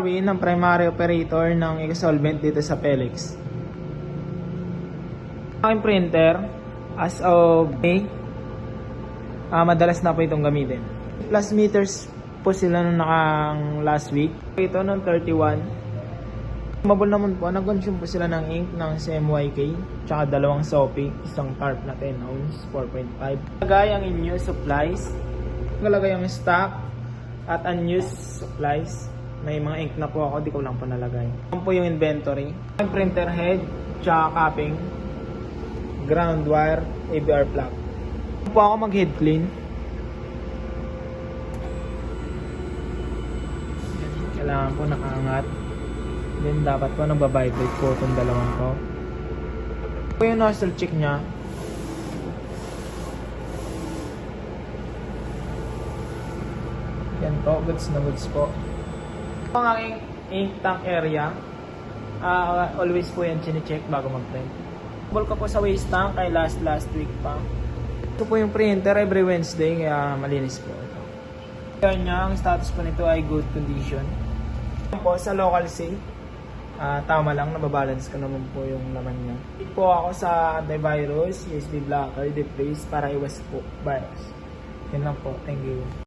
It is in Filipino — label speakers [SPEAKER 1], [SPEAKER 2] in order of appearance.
[SPEAKER 1] Sabihin ng primary operator ng Exsolvent dito sa Pelix. Aking printer, as of May, madalas na po itong gamitin. Plus meters po sila nung last week. Ito nung 31. Mabul naman po, nag-consume po sila ng ink ng CMYK, tsaka 2 Sophie, isang tarp na 10 ounce, 4.5. Lagay ang in-use supplies, nalagay ang stock, at unused supplies. May mga ink na po ako, di ko lang po nalagay. Ito po yung inventory. Ang printer head, tsaka capping, ground wire, ABR plug. Ito po ako mag-head clean. Kailangan po nakaangat. Then dapat po nagbabibrate po itong dalawang to. Ito po yung nozzle check nya. Yan po, goods na goods po. Ito ang aking ink tank area. Always po yan chine-check bago mag-print. Ball ko po sa waste tank kay last week pa. Ito po yung printer every Wednesday, kaya malinis po ito. Kaya niya, ang status po nito ay good condition. Ito po sa local safe. Tama lang, nababalance ko naman po yung laman niya. Ito po ako sa antivirus, USB blocker, defreeze para iwas po virus. Yan lang po, thank you.